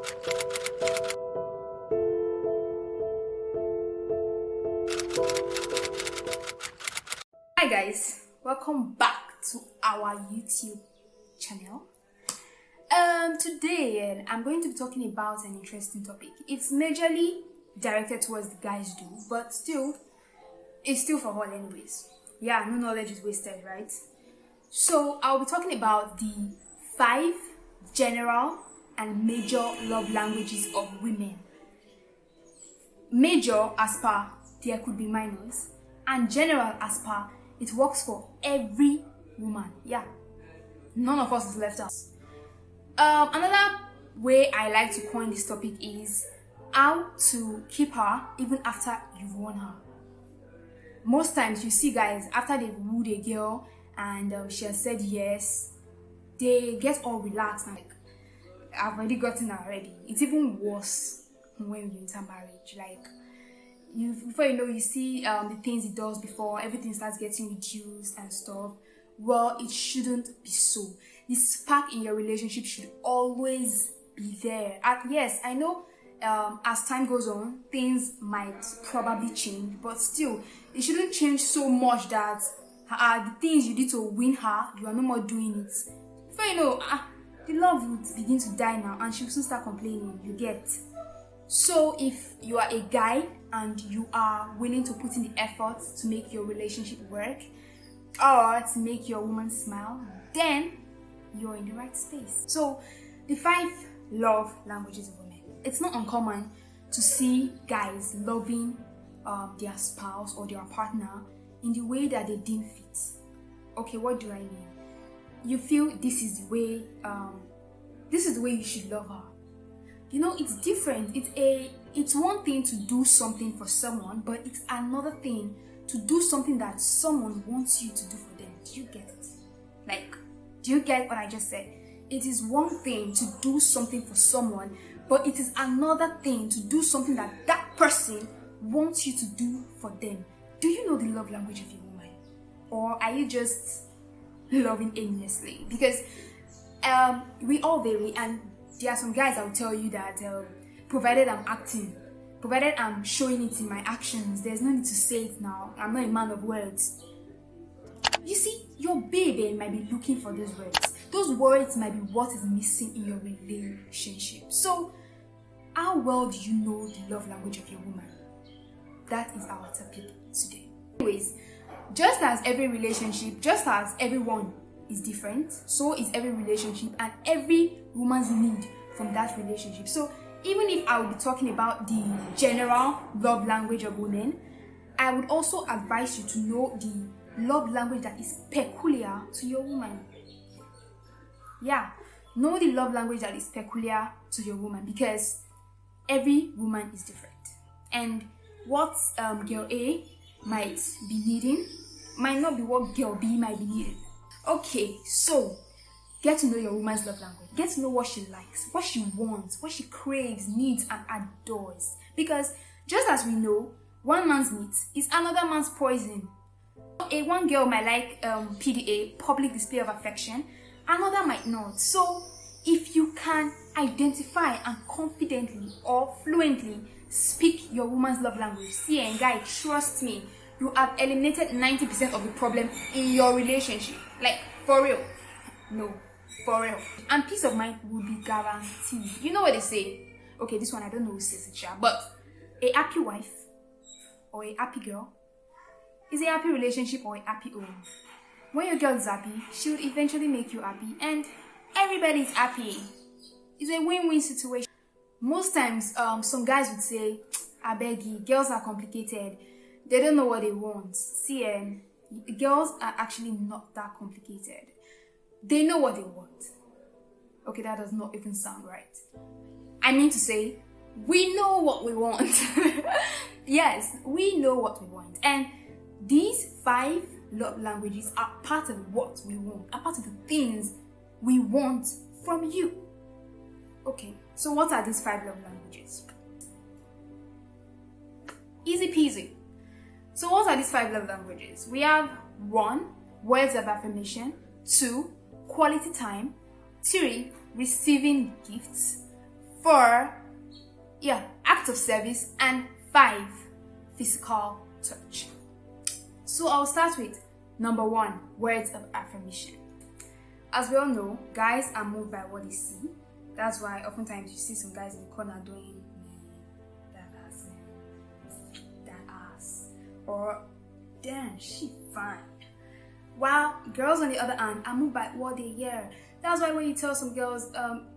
Hi guys, welcome back to our YouTube channel. Today I'm going to be talking about an interesting topic. It's majorly directed towards the guys do, but still, it's still for all anyways. Yeah, no knowledge is wasted, right? So I'll be talking about the 5 general and major love languages of women. Major as per there could be minors, and general as per it works for every woman. Yeah, none of us is left out. Another way I like to coin this topic is how to keep her even after you've won her. Most times you see guys, after they've wooed a girl and she has said yes, they get all relaxed and like, I've already gotten her already. It's even worse when you enter marriage. Like, before you know, you see the things he does before everything starts getting reduced and stuff. Well, it shouldn't be so. The spark in your relationship should always be there. Yes, I know as time goes on, things might probably change, but still, it shouldn't change so much that the things you did to win her, you are no more doing it. Before you know, the love would begin to die now, and she will soon start complaining. You get. So if you are a guy and you are willing to put in the effort to make your relationship work or to make your woman smile, then you're in the right space. So the 5 love languages of women. It's not uncommon to see guys loving their spouse or their partner in the way that they deem fit. Okay, what do I mean? You feel this is the way you should love her. You know, it's different. It's one thing to do something for someone, but it's another thing to do something that someone wants you to do for them. Do you get it? Like, do you get what I just said? It is one thing to do something for someone, but it is another thing to do something that that person wants you to do for them. Do you know the love language of your woman? Or are you just loving aimlessly? Because we all vary, and there are some guys that will tell you that provided I'm acting, provided I'm showing it in my actions, there's no need to say it now. I'm not a man of words. You see, your baby might be looking for those words. Those words might be what is missing in your relationship. So, how well do you know the love language of your woman? That is our topic today. Anyways, just as every relationship, just as everyone is different, so is every relationship and every woman's need from that relationship. So even if I will be talking about the general love language of women, I would also advise you to know the love language that is peculiar to your woman. Yeah, know the love language that is peculiar to your woman, because every woman is different. And what girl A might be needing might not be what girl B might be needing. Okay, so get to know your woman's love language. Get to know what she likes, what she wants, what she craves, needs, and adores. Because just as we know, one man's meat is another man's poison. One girl might like PDA, public display of affection, another might not. So if you can identify and confidently or fluently speak your woman's love language, see, and guy, trust me, you have eliminated 90% of the problem in your relationship. Like, for real. No, for real. And peace of mind will be guaranteed. You know what they say? Okay, this one I don't know who says it, but a happy wife or a happy girl is a happy relationship or a happy home. When your girl is happy, she will eventually make you happy, and everybody is happy. It's a win-win situation. Most times, some guys would say, I beg you, girls are complicated. They don't know what they want. See, girls are actually not that complicated. They know what they want. Okay, that does not even sound right. I mean to say, we know what we want. Yes, we know what we want. And these 5 love languages are part of what we want, are part of the things we want from you. Okay, so what are these 5 love languages? Easy peasy. So what are these 5 love languages? We have 1, words of affirmation. 2, quality time. 3, receiving gifts. 4, acts of service, and 5, physical touch. So I'll start with number 1, words of affirmation. As we all know, guys are moved by what they see. That's why oftentimes you see some guys in the corner doing that ass, or damn, she fine. While girls on the other hand are moved by what they hear. That's why when you tell some girls,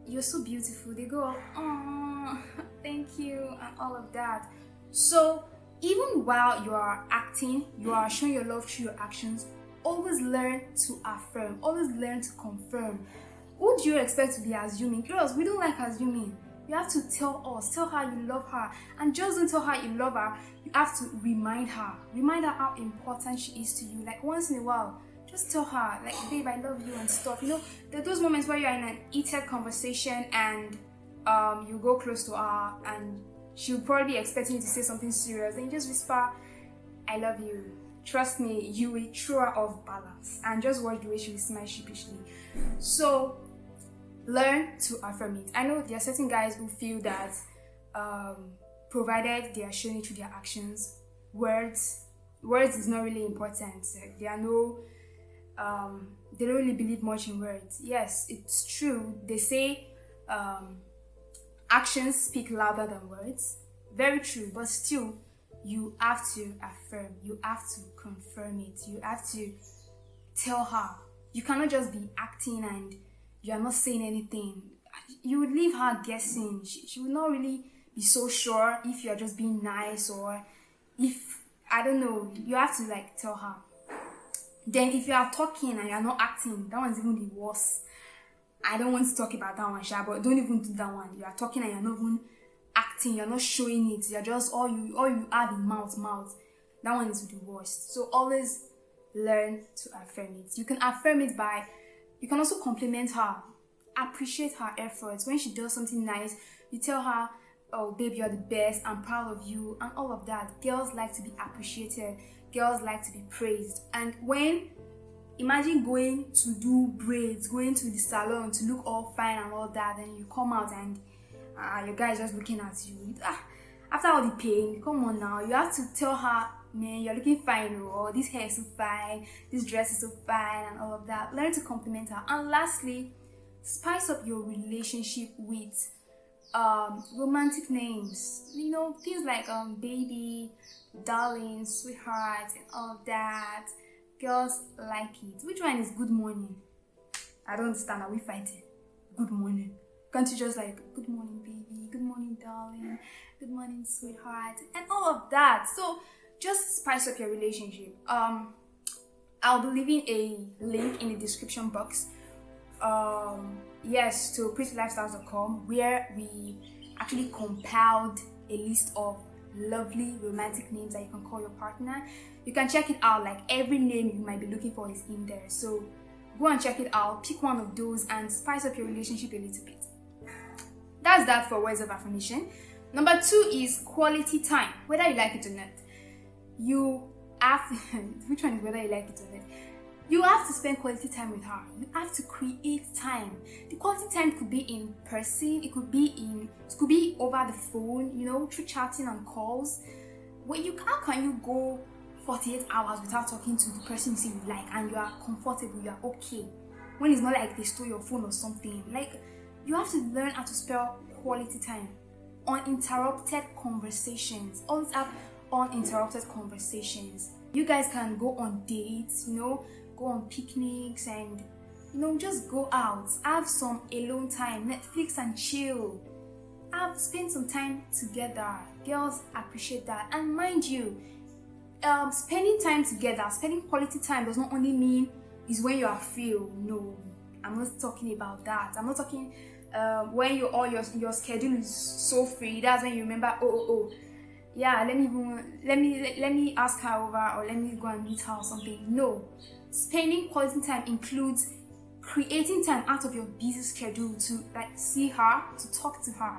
you're so beautiful, they go, oh, thank you, and all of that. So even while you are acting, you are showing your love through your actions, always learn to affirm, always learn to confirm. Who do you expect to be assuming? Girls, we don't like assuming. You have to tell her you love her. And just don't tell her you love her, you have to remind her how important she is to you. Like once in a while, just tell her, like, babe, I love you and stuff. You know, there are those moments where you're in an heated conversation and you go close to her and she'll probably be expecting you to say something serious. Then you just whisper, I love you. Trust me, you will throw her off balance. And just watch the way she will smile sheepishly. So, learn to affirm it. I know there are certain guys who feel that provided they are showing it through their actions, words is not really important. There are no, they don't really believe much in words. Yes, it's true. They say actions speak louder than words. Very true, but still, you have to affirm. You have to confirm it. You have to tell her. You cannot just be acting and you are not saying anything. You would leave her guessing. She would not really be so sure if you are just being nice, or if, I don't know, you have to like tell her. Then if you are talking and you are not acting, that one's even the worst. I don't want to talk about that one, Sha, but don't even do that one. You are talking and you're not even acting, you're not showing it, you're just all you have in mouth. That one is the worst. So always learn to affirm it. You can affirm it by, you can also compliment her, appreciate her efforts. When she does something nice, you tell her, oh babe, you're the best, I'm proud of you, and all of that. Girls like to be appreciated, girls like to be praised. And when, imagine going to do braids, going to the salon to look all fine and all that, then you come out and your guy is just looking at you. After all the pain, come on now, you have to tell her, man, you're looking fine, or this hair is so fine, this dress is so fine, and all of that. Learn to compliment her. And lastly, spice up your relationship with romantic names. You know, things like baby, darling, sweetheart, and all of that. Girls like it. Which one is good morning? I don't understand. Are we fighting? Good morning. Can't you just like, good morning, baby, good morning, darling, good morning, sweetheart, and all of that. So just spice up your relationship. I'll be leaving a link in the description box. Yes, to prettylifestyles.com, where we actually compiled a list of lovely romantic names that you can call your partner. You can check it out. Like every name you might be looking for is in there. So go and check it out. Pick one of those and spice up your relationship a little bit. That's that for words of affirmation. Number 2 is quality time. Whether you like it or not, you have to, which one is whether you like it or not? You have to spend quality time with her. You have to create time. The quality time could be in person. It could be over the phone, you know, through chatting and calls. How can you go 48 hours without talking to the person you say you like and you are comfortable, you are okay? When it's not like they stole your phone or something. Like, you have to learn how to spell quality time. Uninterrupted conversations. Always have uninterrupted conversations. You guys can go on dates, you know, go on picnics and, you know, just go out. Have some alone time, Netflix and chill. Spend some time together. Girls appreciate that. And mind you, spending time together, spending quality time does not only mean is when you are free. No, I'm not talking about that. I'm not talking when your schedule is so free. That's when you remember, yeah, let me ask her over, or let me go and meet her or something. No, spending quality time includes creating time out of your busy schedule to like see her, to talk to her.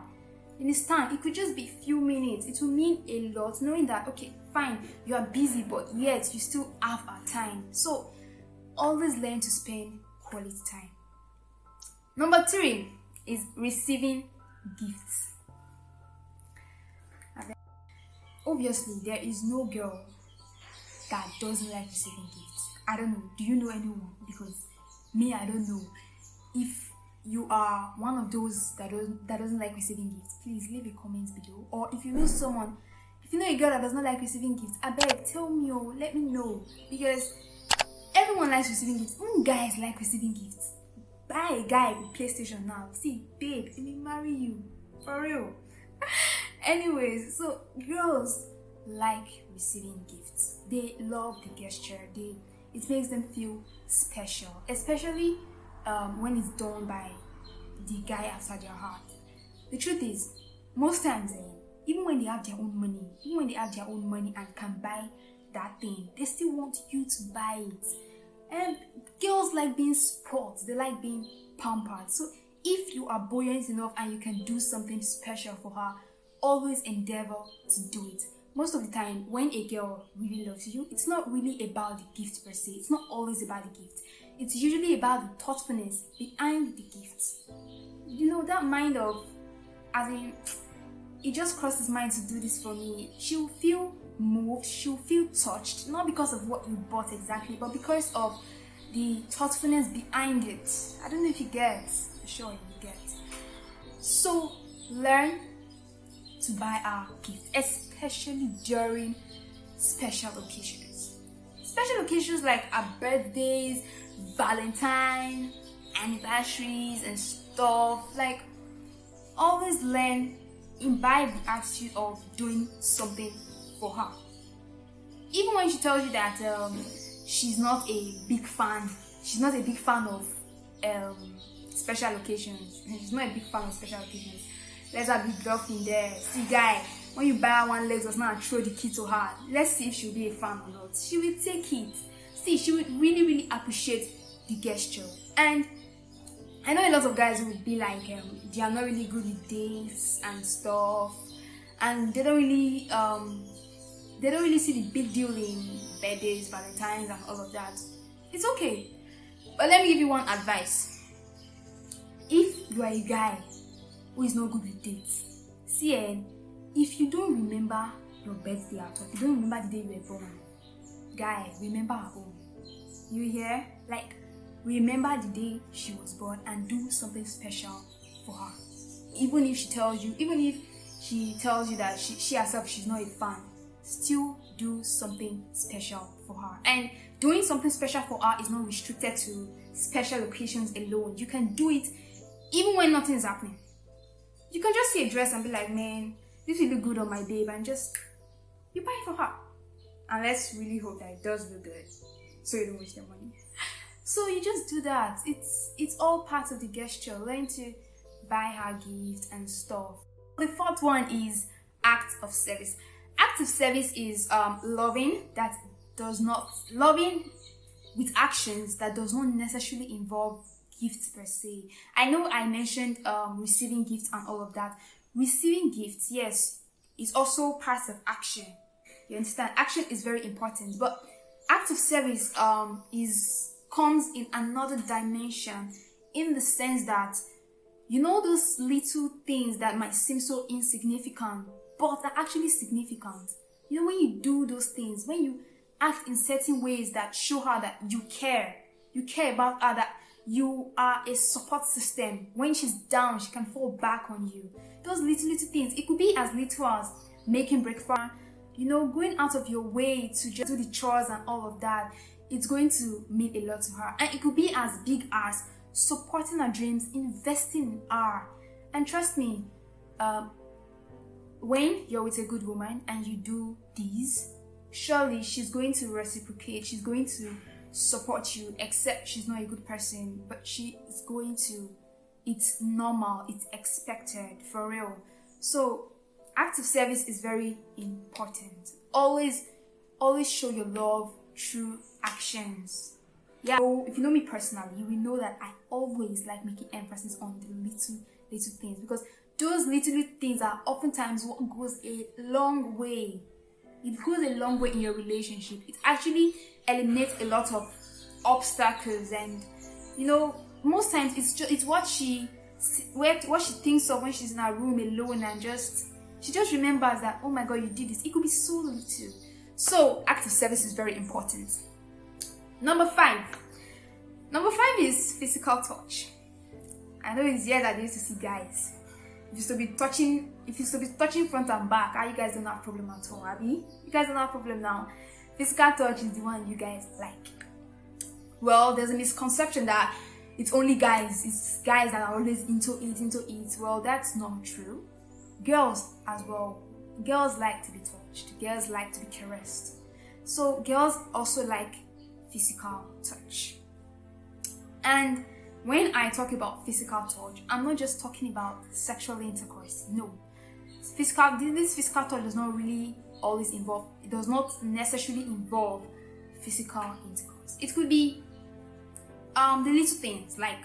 You understand? It could just be a few minutes. It will mean a lot, knowing that, okay, fine, you are busy, but yet you still have a time. So always learn to spend quality time. Number 3 is receiving gifts. Obviously, there is no girl that doesn't like receiving gifts. I don't know. Do you know anyone? Because me, I don't know. If you are one of those that doesn't like receiving gifts, please leave a comment below. Or if you know someone, if you know a girl that does not like receiving gifts, I beg, tell me, or let me know. Because everyone likes receiving gifts. Even guys like receiving gifts. Buy a guy with PlayStation now. See, babe, let me marry you. For real. Anyways, so girls like receiving gifts. They love the gesture. It makes them feel special, especially when it's done by the guy after their heart. The truth is, most times, even when they have their own money, and can buy that thing, they still want you to buy it. And girls like being spoiled. They like being pampered. So if you are buoyant enough and you can do something special for her, always endeavor to do it. Most of the time, when a girl really loves you, it's not really about the gift per se. It's not always about the gift. It's usually about the thoughtfulness behind the gifts. You know, that mind of, as in, it just crossed his mind to do this for me. She'll feel moved, she'll feel touched, not because of what you bought exactly, but because of the thoughtfulness behind it. I don't know if you get. Sure you get. So, learn to buy our gifts, especially during special occasions. Special occasions like our birthdays, Valentine, anniversaries and stuff. Like, always imbibe the attitude of doing something for her. Even when she tells you that she's not a big fan of special occasions. She's not a big fan of special occasions. Let's have big girlfriend there. See, guy, when you buy her one Lexus now and throw the key to her, let's see if she'll be a fan or not. She will take it. See, she would really, really appreciate the gesture. And I know a lot of guys would be like, they are not really good with dates and stuff, and they don't really see the big deal in birthdays, Valentines, and all of that. It's okay, but let me give you one advice. If you are a guy who is not good with dates, see, if you don't remember your birthday at all, if you don't remember the day you were born, guy, remember her home. You hear? Like, remember the day she was born and do something special for her. Even if she tells you that she herself, she's not a fan, still do something special for her. And doing something special for her is not restricted to special occasions alone. You can do it even when nothing is happening. You can just see a dress and be like, man, this will look good on my babe, and just, you buy it for her. And let's really hope that it does look good, so you don't waste your money. So you just do that. It's all part of the gesture. Learn to buy her gifts and stuff. The fourth one is act of service. Act of service is loving with actions that does not necessarily involve gifts per se. I know I mentioned receiving gifts and all of that. Receiving gifts, yes, is also part of action. You understand? Action is very important, but act of service comes in another dimension, in the sense that, you know, those little things that might seem so insignificant but are actually significant. You know, when you do those things, when you act in certain ways that show her that you care about her, that you are a support system. When she's down, she can fall back on you. Those little things, it could be as little as making breakfast, you know, going out of your way to just do the chores and all of that. It's going to mean a lot to her. And it could be as big as supporting her dreams, investing in her. And trust me, when you're with a good woman and you do these, surely she's going to reciprocate. She's going to support you, except she's not a good person, but she is going to. It's normal, it's expected, for real. So act of service is very important. Always show your love through actions. Yeah, so if you know me personally, you will know that I always like making emphasis on the little things, because those little things are oftentimes what goes a long way. It goes a long way in your relationship. It actually eliminates a lot of obstacles, and you know, most times it's what she what she thinks of when she's in her room alone, and she just remembers that, oh my god, you did this. It could be so little. So acts of service is very important. Number five is physical touch. I know it's here that they used to see guys. If you used to be touching front and back, you guys don't have problem at all, Abby. You guys don't have problem now. Physical touch is the one you guys like. Well, there's a misconception that it's only guys. It's guys that are always into it. Well, that's not true. Girls as well. Girls like to be touched. Girls like to be caressed. So girls also like physical touch. And when I talk about physical touch, I'm not just talking about sexual intercourse. No. This physical touch does not really always involve, it does not necessarily involve physical intercourse. It could be the little things like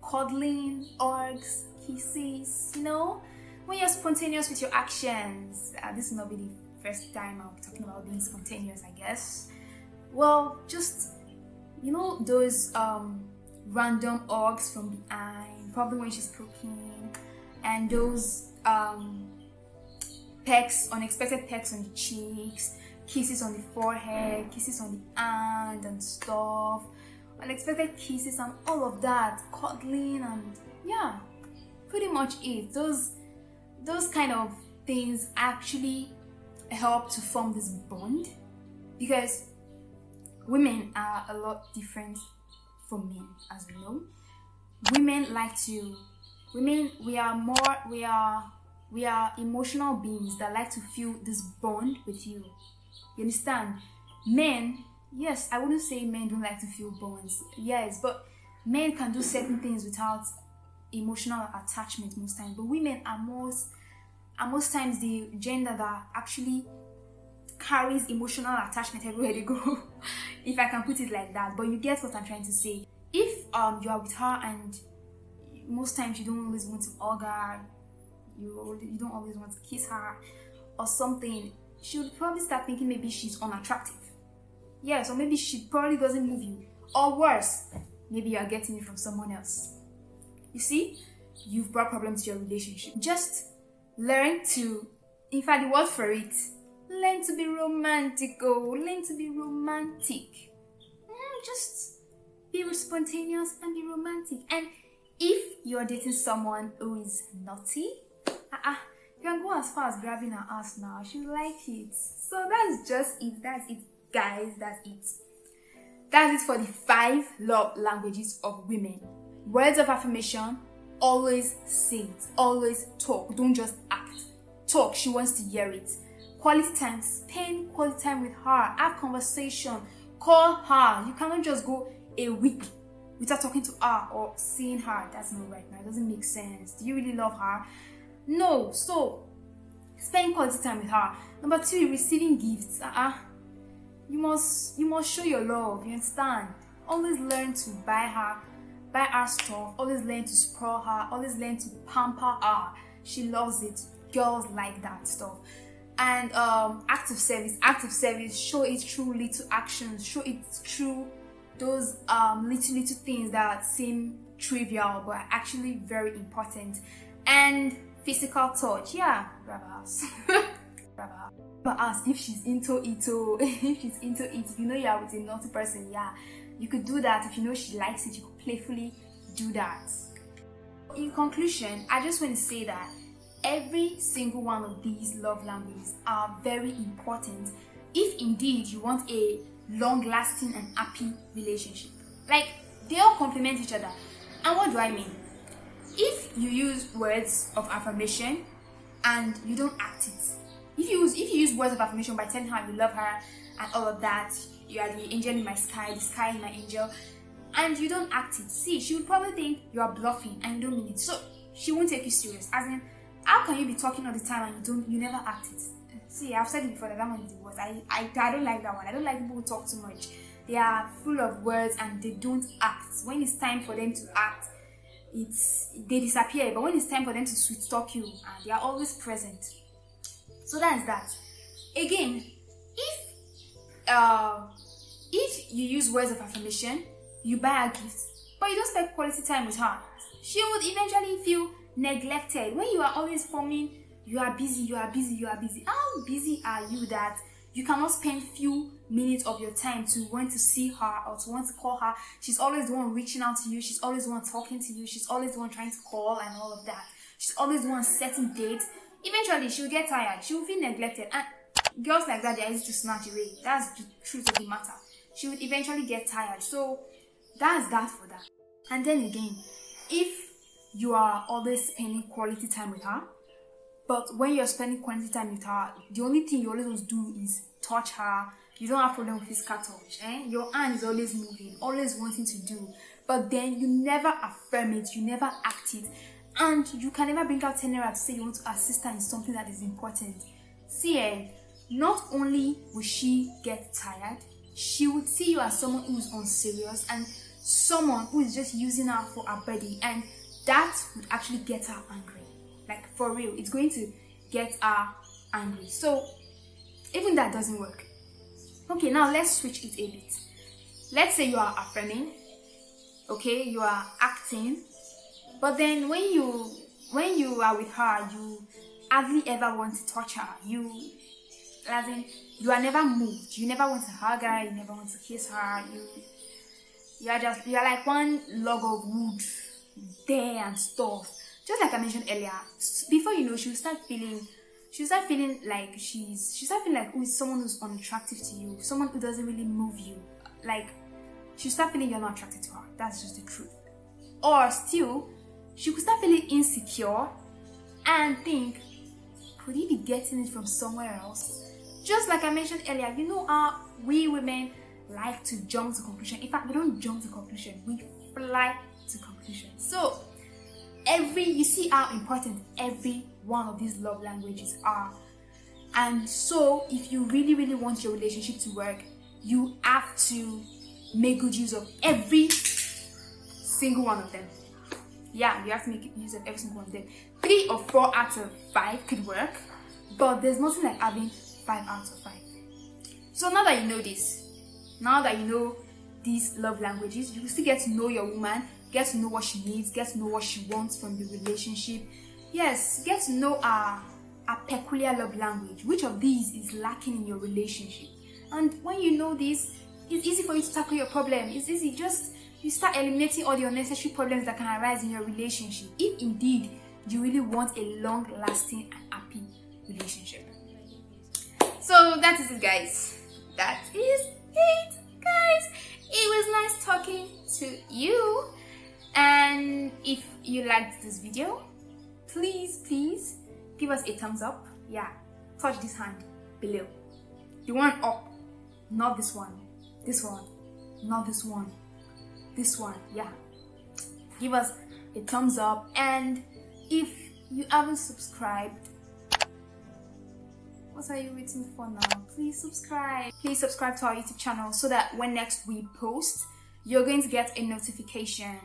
cuddling, hugs, kisses, when you're spontaneous with your actions. This will not be the first time I'll be talking about being spontaneous, I guess. Well, just, those random hugs from behind, probably when she's cooking, and those unexpected pecks on the cheeks, kisses on the forehead, kisses on the hand and stuff, unexpected kisses and all of that, cuddling, and yeah, pretty much it. Those kind of things actually help to form this bond, because women are a lot different from men, as we know. We are emotional beings that like to feel this bond with you. You understand? Men, yes, I wouldn't say men don't like to feel bonds. Yes, but men can do certain things without emotional attachment most times. But women are most times the gender that actually carries emotional attachment everywhere they go. If I can put it like that. But you get what I'm trying to say. If you are with her and most times you don't always want to hug her, you don't always want to kiss her or something, she would probably start thinking maybe she's unattractive. Yes, or maybe she probably doesn't move you. Or worse, maybe you are getting it from someone else. You see, you've brought problems to your relationship. Just learn to, in fact, the word for it, learn to be romantic. Learn to be romantic. Just be spontaneous and be romantic. And if you're dating someone who is naughty, you can go as far as grabbing her ass now. She will like it. So that's just it. That's it, guys. That's it. That's it for the 5 love languages of women. Words of affirmation. Always say it. Always talk. Don't just act. Talk. She wants to hear it. Quality time. Spend quality time with her. Have conversation. Call her. You cannot just go a week without talking to her or seeing her. That's not right now. It doesn't make sense. Do you really love her? No. So spend quality time with her. Number 2, receiving gifts. You must show your love. You understand? Always learn to buy her stuff. Always learn to spoil her. Always learn to pamper her. She loves it. Girls like that stuff. And acts of service. Show it through little actions. Show it through those little things that seem trivial but are actually very important. And physical touch. Yeah, grab her ass. But ask if she's into it. If she's into it, if you know you're with a naughty person, yeah, you could do that. If you know she likes it, you could playfully do that. In conclusion, I just want to say that every single one of these love languages are very important if indeed you want a long-lasting and happy relationship. Like, they all complement each other. And what do I mean? If you use words of affirmation and you don't act it, if you use words of affirmation by telling her you love her and all of that, you are the angel in my sky, the sky is my angel, and you don't act it, see, she would probably think you are bluffing and you don't mean it. So she won't take you serious. As in, how can you be talking all the time and you never act it? See, I've said it before that one is the worst. I don't like that one. I don't like people who talk too much. They are full of words and they don't act. When it's time for them to act, they disappear. But when it's time for them to sweet talk you, they are always present. So that's that. Again, if you use words of affirmation, you buy her gifts, but you don't spend quality time with her, she would eventually feel neglected. When you are always forming, you are busy, you are busy, you are busy. How busy are you that you cannot spend few minutes of your time to want to see her or to want to call her? She's always the one reaching out to you. She's always the one talking to you. She's always the one trying to call and all of that. She's always the one setting dates. Eventually, she'll get tired. She will feel neglected. And girls like that, they're easy to snatch away. That's the truth of the matter. She would eventually get tired. So that's that for that. And then again, if you are always spending quality time with her, but when you're spending quality time with her, the only thing you always want to do is touch her. You don't have problem with physical touch. Your hand is always moving, always wanting to do. But then you never affirm it, you never act it. And you can never bring out 10 naira to say you want to assist her in something that is important. See, not only will she get tired, she would see you as someone who is unserious and someone who is just using her for a body. And that would actually get her angry. Like, for real, it's going to get her angry. So even that doesn't work. Okay, now let's switch it a bit. Let's say you are affirming, okay, you are acting, but then when you are with her, you hardly ever want to touch her. You are never moved. You never want to hug her. You never want to kiss her. You are like one log of wood there and stuff. Just like I mentioned earlier, before you know, she'll start feeling like someone who's unattractive to you, someone who doesn't really move you. Like, she'll start feeling you're not attracted to her. That's just the truth. Or still, she could start feeling insecure and think, could he be getting it from somewhere else? Just like I mentioned earlier, you know how we women like to jump to conclusion. In fact, we don't jump to conclusion, we fly to conclusion. So you see how important every one of these love languages are. And so if you really, really want your relationship to work, you have to make good use of every single one of them. Yeah, you have to make use of every single one of them. 3 or 4 out of 5 could work, but there's nothing like having 5 out of 5. So now that you know this, now that you know these love languages, you will still get to know your woman, get to know what she needs, get to know what she wants from the relationship. Yes, get to know a peculiar love language. Which of these is lacking in your relationship? And when you know this, it's easy for you to tackle your problem. It's easy. Just you start eliminating all the unnecessary problems that can arise in your relationship, if indeed you really want a long-lasting and happy relationship. So that is it, guys. That is it, guys. It was nice talking to you. And if you liked this video, please give us a thumbs up. Yeah, touch this hand below, the one up, not this one, not this one, this one. Yeah, give us a thumbs up. And if you haven't subscribed, what are you waiting for now? Please subscribe to our YouTube channel, so that when next we post, you're going to get a notification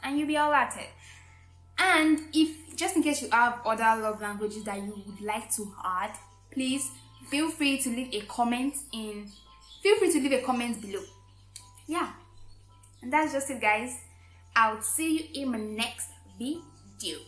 and you'll be all at it. And if, just in case you have other love languages that you would like to add, please feel free to leave a comment below. Yeah, and that's just it, guys. I'll see you in my next video.